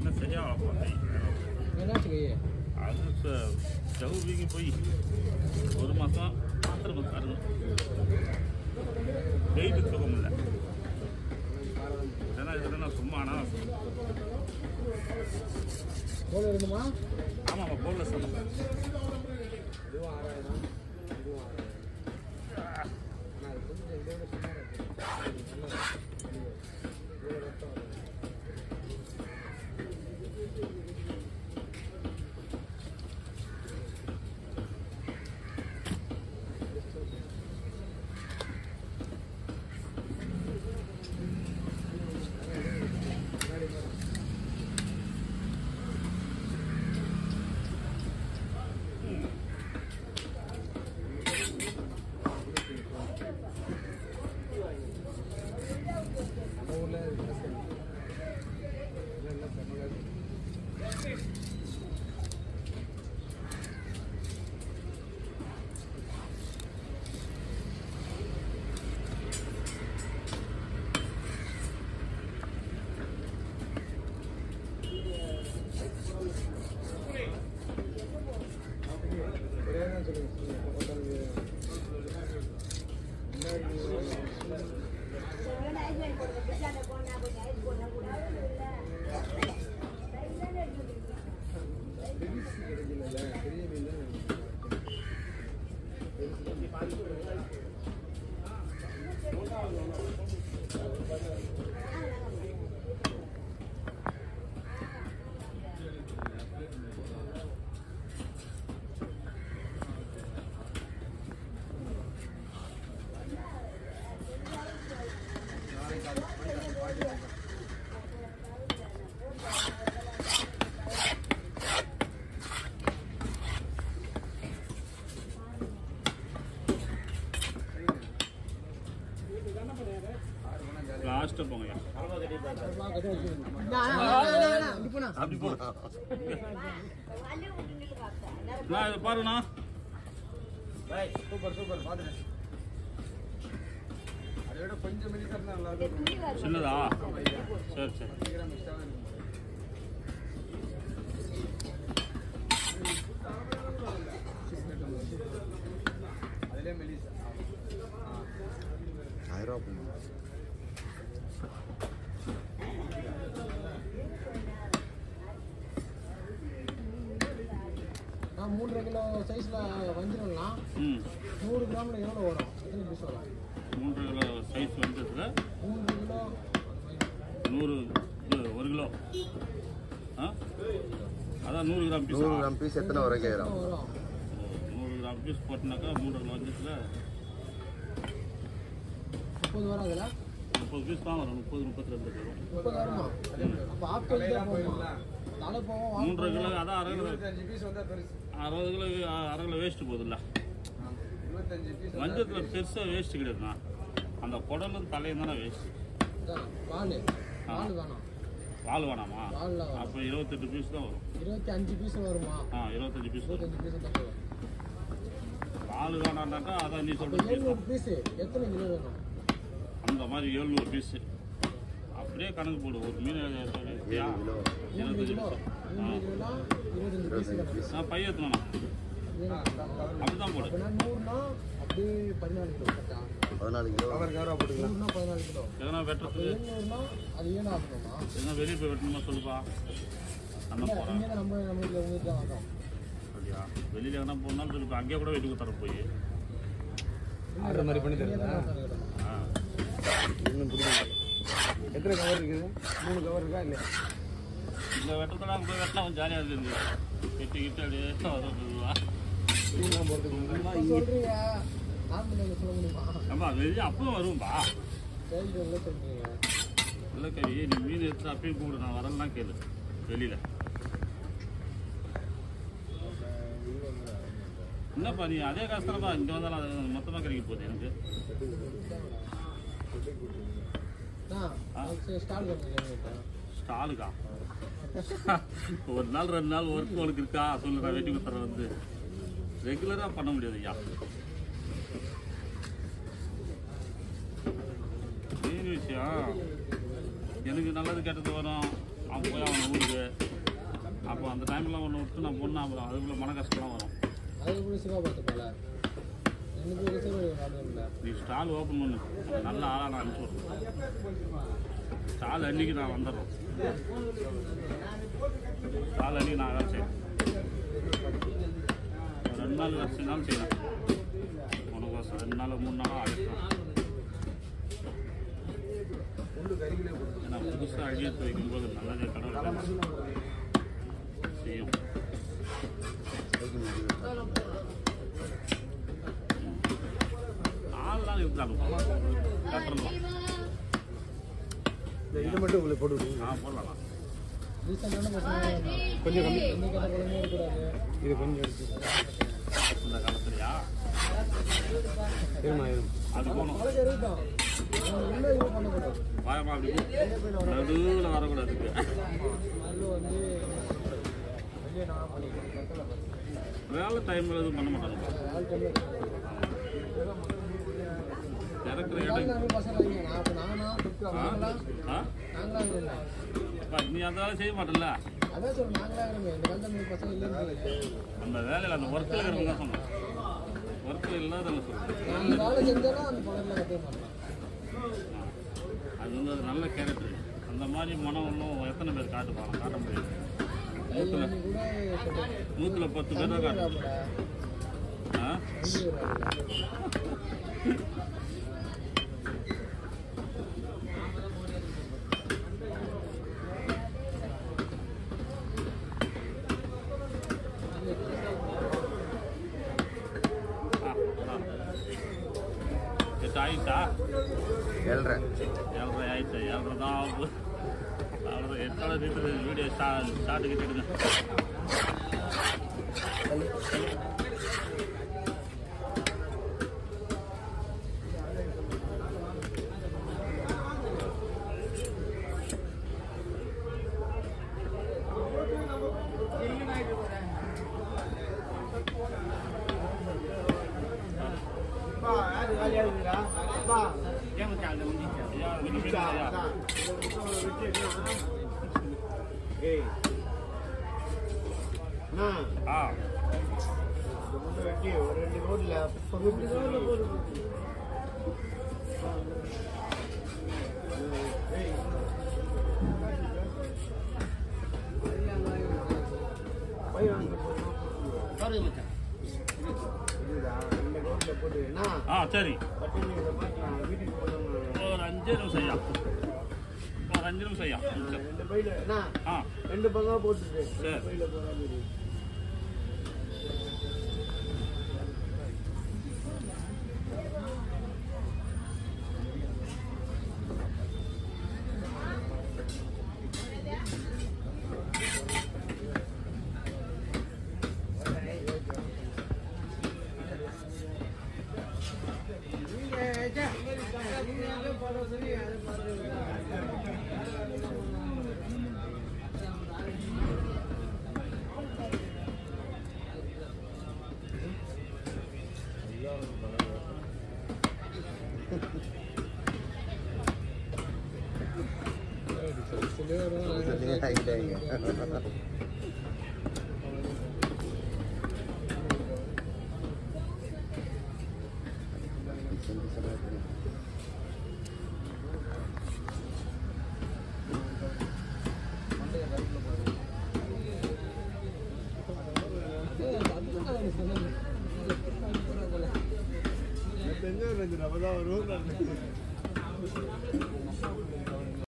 இன்னும் சரியாக போய் என்னாச்சு கை அது ஸ்டவ் வீங்கி போய் 1 மாதம் பாத்திரம் பாருங்க வெயிட்டு தூக்க முடியல இதெல்லாம் சும்மா ஆனால் போல இருக்குமா ஆமாம் போல சொன்னேன் இதுவும் 6000 இதுவும் 6000 ஆனால் அது கொஞ்சம் இதோட சும்மா லாஸ்ட்டு போங்க அப்படி போ நான் இதை பாருண்ணா சூப்பர் சூப்பர் பார்த்துட்டேன் அதை விட கொஞ்சம் மினிட்டா இருந்தால் நல்லா இருக்கும் சின்னதா சரி சரி அதிலே மெலிசா 1000 ரூபா நான் 3 கிலோ சைஸ்ல வஞ்சிரம்லாம் 100 கிராம்ல எவ்வளோ வரும் எத்தனை பீஸ் வரும் 3 கிலோ சைஸ் வஞ்சத்துல 3 கிலோ 1 கிலோ அதான் 100 கிராம் பீஸ் 100 கிராம் பீஸ் எத்தனை வரைக்கும் வரும் 100 கிராம் பீஸ் போட்டினாக்கா 3 கிலோ வஞ்சத்துல 30 வரும் அதில் 30 பீஸ் தான் வரும் 32 வரும் 30 வருமா அப்போ ஆப்கேஜ் தான் போகுமா தலை போவோம் 3 கிலோ அதான் 25 பீஸ் வந்தால் பெருசு 60 கிலோ 1/2 கிலோ வேஸ்ட்டு போகுதுல்ல 25 பீஸ் வஞ்சத்தில் பெருசாக வேஸ்ட்டு கிடையாதுண்ணா அந்த குடலும் தலையும் தானே வேஸ்ட்டு பால் பால் வேணாம் வால் வேணாமா பாலில் அப்போ 28 பீஸ் தான் வரும் 25 பீஸ் வருமா 25 பீஸ் வரும் 25 பீஸ் தான் வரும் பால் வேணான்னாக்கா அதான் நீ அப்போ சொல்கிற 700 பீஸ் எத்தனை கிலோ வேணும் அந்த மாதிரி 700 பீஸு அப்படியே கணக்கு போடு ஒரு மீன் 7 கிலோ 25 கிலோ பீஸ் 25 பீஸ் நான் பைய ஏற்றணும் அப்படிதான் போடு அப்படின்னா 100னா அப்படியே 14 கிலோ கரெக்டா 14 கிலோ போட்டுக்கலாம் 100னா 14 கிலோ எதனா வெட்டுறதுக்கு 700னா அது ஏன் ஆகணுமா எதனா வெளியே போய் வெட்டணுமா சொல்லுப்பா அண்ணன் போகிறேன் இங்கே நம்ம வீட்டில் உங்களுக்கு தான் வரோம் அப்படியா வெளியில் எதனா போனாலும் சொல்லுப்பா அங்கேயே கூட வெட்டி கொடுத்துற போய் ஆர்டர் மாதிரி பண்ணி தரீங்களா இன்னும் புரியுது எத்தனை கவர் இருக்குது 3 கவர் இருக்கா இல்லை இந்த வெட்டத்தில் அங்கே போய் வெட்டினா கொஞ்சம் ஜாலியாக இருக்குது வெட்டி கிட்ட அப்படியே வருவா சொல்றீங்க நார்மல் சொல்ல முடியுமா நம்ம வெளியே அப்பவும் வரும்பா சரி சொல்றீங்க இல்லை கவி நீ மீன் எடுத்து அப்பயும் கூப்பிடு நான் வரலாம் கேளு வெளியில் என்னப்பா நீ அதே காசு தானப்பா இங்கே வந்தாலும் அது மொத்தமாக கிடைக்க போகுது எனக்கு ஸ்டாலுக்கா ஒரு நாள் 2 நாள் ஒர்க் உனக்கு இருக்கா சொல்லு நான் வெட்டி கொடுத்துறேன் வந்து ரெகுலராக பண்ண முடியாது ஐயா மெயின் விஷயம் எனக்கு நல்லது கெட்டது வரும் அவன் போய் அவன் ஊருக்கு அப்புறம் அந்த டைம்லாம் ஒன்று விட்டு நான் பொண்ணு அப்புறம் அதுக்குள்ள மன கஷ்டம்லாம் வரும். அதுக்கு கூட சிவா பார்த்து போல எனக்கு இல்லை. நீ ஸ்டால் ஓப்பன் பண்ணு, நல்ல ஆளாக நான் அனுப்பிச்சி விட்றேன். ஸ்டால் அன்றைக்கி நான் வந்துடுறேன். ஸ்டால் அன்றைக்கி நான் வேலை செய்யணும். 2 நாள் வேலை செய்யணும் செய்யலாம். உனக்கு 2 நாள் 3 நாளாக ஆகிடும். ஏன்னா புதுசாக அழியத்து வைக்கும்போது நல்லதே கடவுள் செய்யும். ஆள்லாம் இருந்தாங்க கட்டணும். இது மட்டும் உங்களுக்கு போட்டு விடுங்க. போடலாம். ரீசெண்டான பசங்க கொஞ்சம் கம்மி எந்த கதை குழந்தையும் இருக்கக்கூடாது. இது கொஞ்சம் எடுத்து இந்த காலத்துலையா அது போகணும். அழகு இருக்கட்டும் உள்ள இது பண்ணக்கூடாது. வாயமா அப்படி நடுவில் வரக்கூடாது. அது வந்து வெளியே நான் பண்ணிக்கிறேன். வேலை டைமில் எதுவும் பண்ண மாட்டாங்க. வேலை டைமில் இறக்குற இடம் பசங்க நான் அப்போ நாங்களாம் நீ அந்த வேலை செய்ய மாட்டல. அதான் சொல்ல நாங்களா இருமே இந்த கந்த பசங்க இல்லைன்னு அந்த வேலையில் அந்த ஒர்க்கில் இருக்கிறவங்க தான் சொன்னேன். ஒர்க்கில் இல்லாதவங்க சொல்லுங்கள். அந்த வேலை செஞ்சாலும் அந்த பக்கத்தில் கற்றுக்க மாட்டோம். அது வந்து அது நல்ல கேரக்டர். அந்த மாதிரி மனம் ஒன்றும் எத்தனை பேர் காட்டுப்பாங்க, காட்ட முடியாது. 100ல் 10 பேர் தான் காட்டுவாங்க. ஆயிட்டா 7:30 ஆயிடுச்சு. 7:30 தான் ஆகுது. அவ்வளோதான். 8 வீடியோ ஸ்டார்ட்டு கிட்டிடுங்க. சரி ஒரு 5 நிமிஷம் ஐயா. ஒரு 5 நிமிஷம் ஐயா. 2 பக்கம் போட்டு சரி. அப்பதான் வரும்.